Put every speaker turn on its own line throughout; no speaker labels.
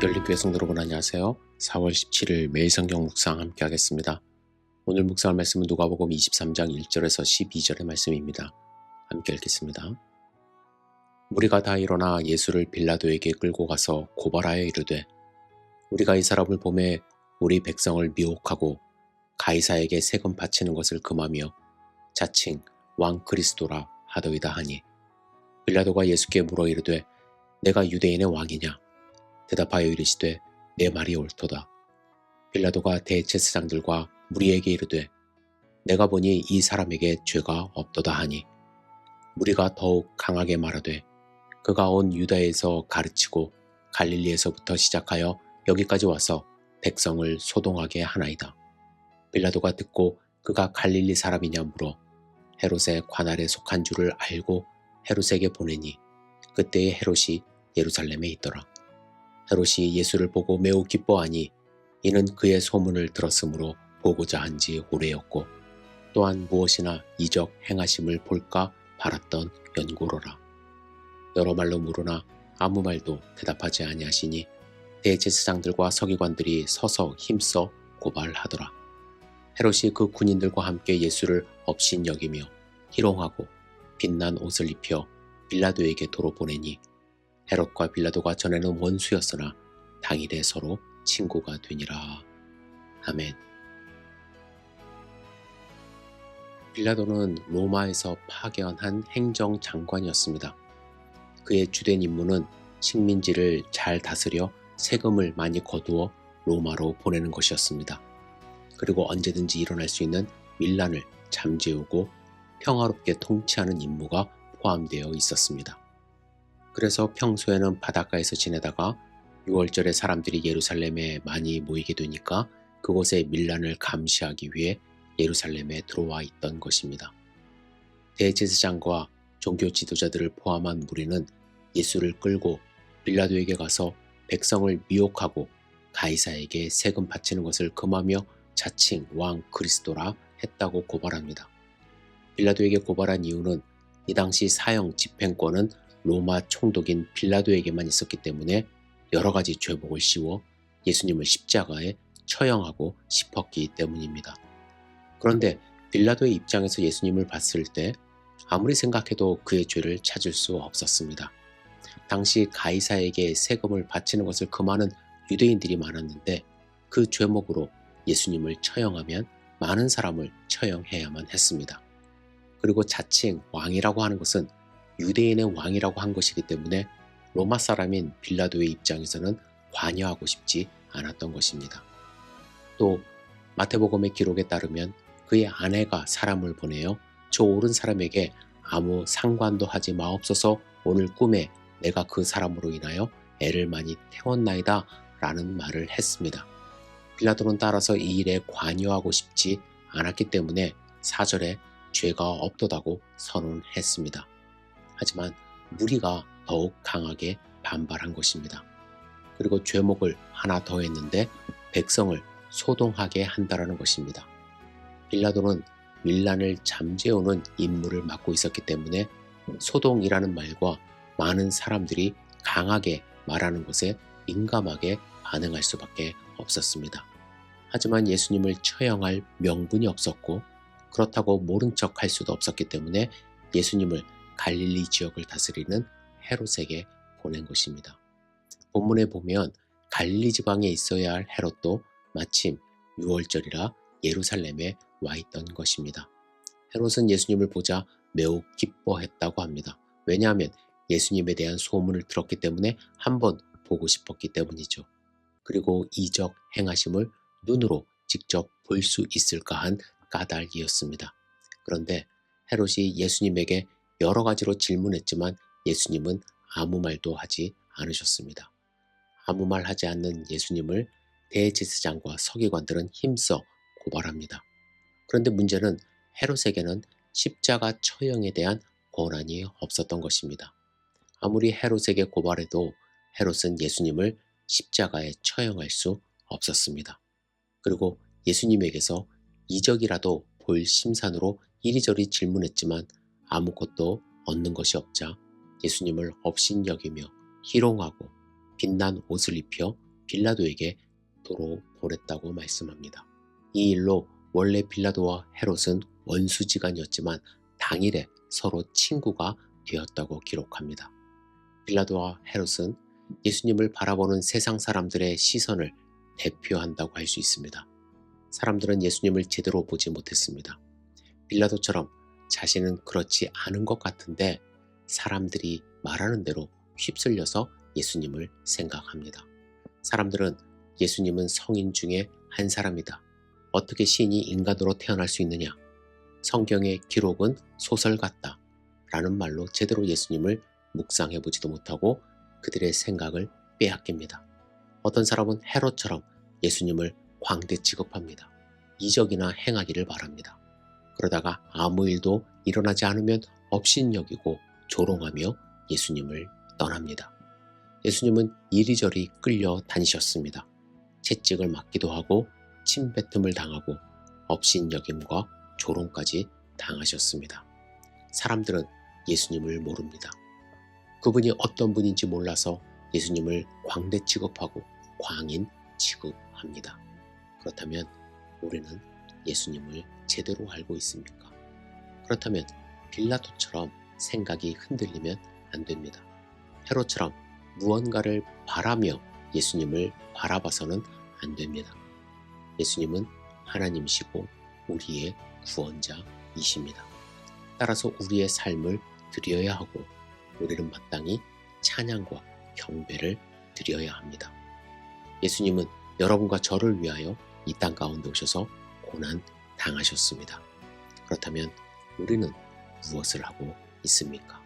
연립교회 성도 여러분 안녕하세요. 4월 17일 매일 성경 묵상 함께 하겠습니다. 오늘 묵상할 말씀은 누가복음 23장 1절에서 12절의 말씀입니다. 함께 읽겠습니다. 무리가 다 일어나 예수를 빌라도에게 끌고 가서 고발하여 이르되 우리가 이 사람을 보매 우리 백성을 미혹하고 가이사에게 세금 바치는 것을 금하며 자칭 왕 그리스도라 하더이다 하니 빌라도가 예수께 물어 이르되 내가 유대인의 왕이냐? 대답하여 이르시되 내 말이 옳도다. 빌라도가 대제사장들과 무리에게 이르되 내가 보니 이 사람에게 죄가 없도다 하니 무리가 더욱 강하게 말하되 그가 온 유다에서 가르치고 갈릴리에서부터 시작하여 여기까지 와서 백성을 소동하게 하나이다. 빌라도가 듣고 그가 갈릴리 사람이냐 물어 헤롯의 관할에 속한 줄을 알고 헤롯에게 보내니 그때에 헤롯이 예루살렘에 있더라. 헤롯이 예수를 보고 매우 기뻐하니 이는 그의 소문을 들었으므로 보고자 한지 오래였고 또한 무엇이나 이적 행하심을 볼까 바랐던 연고로라. 여러 말로 물으나 아무 말도 대답하지 아니하시니 대제사장들과 서기관들이 서서 힘써 고발하더라. 헤롯이 그 군인들과 함께 예수를 업신여기며 희롱하고 빛난 옷을 입혀 빌라도에게 도로 보내니 헤롯과 빌라도가 전에는 원수였으나 당일에 서로 친구가 되니라. 아멘. 빌라도는 로마에서 파견한 행정장관이었습니다. 그의 주된 임무는 식민지를 잘 다스려 세금을 많이 거두어 로마로 보내는 것이었습니다. 그리고 언제든지 일어날 수 있는 밀란을 잠재우고 평화롭게 통치하는 임무가 포함되어 있었습니다. 그래서 평소에는 바닷가에서 지내다가 6월절에 사람들이 예루살렘에 많이 모이게 되니까 그곳의 밀란을 감시하기 위해 예루살렘에 들어와 있던 것입니다. 대제사장과 종교 지도자들을 포함한 무리는 예수를 끌고 빌라도에게 가서 백성을 미혹하고 가이사에게 세금 바치는 것을 금하며 자칭 왕 그리스도라 했다고 고발합니다. 빌라도에게 고발한 이유는 이 당시 사형 집행권은 로마 총독인 빌라도에게만 있었기 때문에 여러 가지 죄목을 씌워 예수님을 십자가에 처형하고 싶었기 때문입니다. 그런데 빌라도의 입장에서 예수님을 봤을 때 아무리 생각해도 그의 죄를 찾을 수 없었습니다. 당시 가이사에게 세금을 바치는 것을 금하는 유대인들이 많았는데 그 죄목으로 예수님을 처형하면 많은 사람을 처형해야만 했습니다. 그리고 자칭 왕이라고 하는 것은 유대인의 왕이라고 한 것이기 때문에 로마 사람인 빌라도의 입장에서는 관여하고 싶지 않았던 것입니다. 또 마태복음의 기록에 따르면 그의 아내가 사람을 보내어 저 오른 사람에게 아무 상관도 하지 마옵소서 오늘 꿈에 내가 그 사람으로 인하여 애를 많이 태웠나이다 라는 말을 했습니다. 빌라도는 따라서 이 일에 관여하고 싶지 않았기 때문에 4절에 죄가 없도다고 선언했습니다. 하지만 무리가 더욱 강하게 반발한 것입니다. 그리고 죄목을 하나 더 했는데 백성을 소동하게 한다라는 것입니다. 빌라도는 밀란을 잠재우는 임무를 맡고 있었기 때문에 소동이라는 말과 많은 사람들이 강하게 말하는 것에 민감하게 반응할 수밖에 없었습니다. 하지만 예수님을 처형할 명분이 없었고 그렇다고 모른 척 할 수도 없었기 때문에 예수님을 갈릴리 지역을 다스리는 헤롯에게 보낸 것입니다. 본문에 보면 갈릴리 지방에 있어야 할 헤롯도 마침 6월절이라 예루살렘에 와 있던 것입니다. 헤롯은 예수님을 보자 매우 기뻐했다고 합니다. 왜냐하면 예수님에 대한 소문을 들었기 때문에 한번 보고 싶었기 때문이죠. 그리고 이적 행하심을 눈으로 직접 볼 수 있을까 한 까닭이었습니다. 그런데 헤롯이 예수님에게 여러 가지로 질문했지만 예수님은 아무 말도 하지 않으셨습니다. 아무 말 하지 않는 예수님을 대제사장과 서기관들은 힘써 고발합니다. 그런데 문제는 헤롯에게는 십자가 처형에 대한 권한이 없었던 것입니다. 아무리 헤롯에게 고발해도 헤롯은 예수님을 십자가에 처형할 수 없었습니다. 그리고 예수님에게서 이적이라도 볼 심산으로 이리저리 질문했지만 아무것도 얻는 것이 없자 예수님을 업신여기며 희롱하고 빛난 옷을 입혀 빌라도에게 도로 보냈다고 말씀합니다. 이 일로 원래 빌라도와 헤롯은 원수지간이었지만 당일에 서로 친구가 되었다고 기록합니다. 빌라도와 헤롯은 예수님을 바라보는 세상 사람들의 시선을 대표한다고 할 수 있습니다. 사람들은 예수님을 제대로 보지 못했습니다. 빌라도처럼 자신은 그렇지 않은 것 같은데 사람들이 말하는 대로 휩쓸려서 예수님을 생각합니다. 사람들은 예수님은 성인 중에 한 사람이다. 어떻게 신이 인간으로 태어날 수 있느냐? 성경의 기록은 소설 같다. 라는 말로 제대로 예수님을 묵상해보지도 못하고 그들의 생각을 빼앗깁니다. 어떤 사람은 헤롯처럼 예수님을 광대 취급합니다. 이적이나 행하기를 바랍니다. 그러다가 아무 일도 일어나지 않으면 업신여기고 조롱하며 예수님을 떠납니다. 예수님은 이리저리 끌려 다니셨습니다. 채찍을 맞기도 하고 침뱉음을 당하고 업신여김과 조롱까지 당하셨습니다. 사람들은 예수님을 모릅니다. 그분이 어떤 분인지 몰라서 예수님을 광대 취급하고 광인 취급합니다. 그렇다면 우리는 예수님을 제대로 알고 있습니까? 그렇다면 빌라도처럼 생각이 흔들리면 안 됩니다. 헤롯처럼 무언가를 바라며 예수님을 바라봐서는 안 됩니다. 예수님은 하나님이시고 우리의 구원자이십니다. 따라서 우리의 삶을 드려야 하고 우리는 마땅히 찬양과 경배를 드려야 합니다. 예수님은 여러분과 저를 위하여 이 땅 가운데 오셔서 고난 당하셨습니다. 그렇다면 우리는 무엇을 하고 있습니까?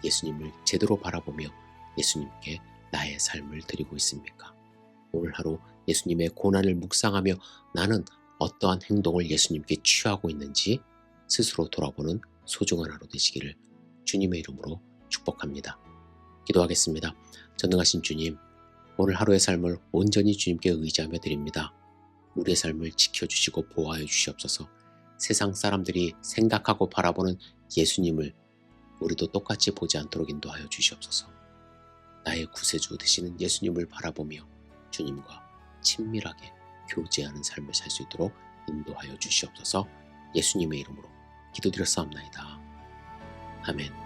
예수님을 제대로 바라보며 예수님께 나의 삶을 드리고 있습니까? 오늘 하루 예수님의 고난을 묵상하며 나는 어떠한 행동을 예수님께 취하고 있는지 스스로 돌아보는 소중한 하루 되시기를 주님의 이름으로 축복합니다. 기도하겠습니다. 전능하신 주님, 오늘 하루의 삶을 온전히 주님께 의지하며 드립니다. 우리의 삶을 지켜주시고 보호하여 주시옵소서. 세상 사람들이 생각하고 바라보는 예수님을 우리도 똑같이 보지 않도록 인도하여 주시옵소서. 나의 구세주 되시는 예수님을 바라보며 주님과 친밀하게 교제하는 삶을 살 수 있도록 인도하여 주시옵소서. 예수님의 이름으로 기도드렸사옵나이다. 아멘.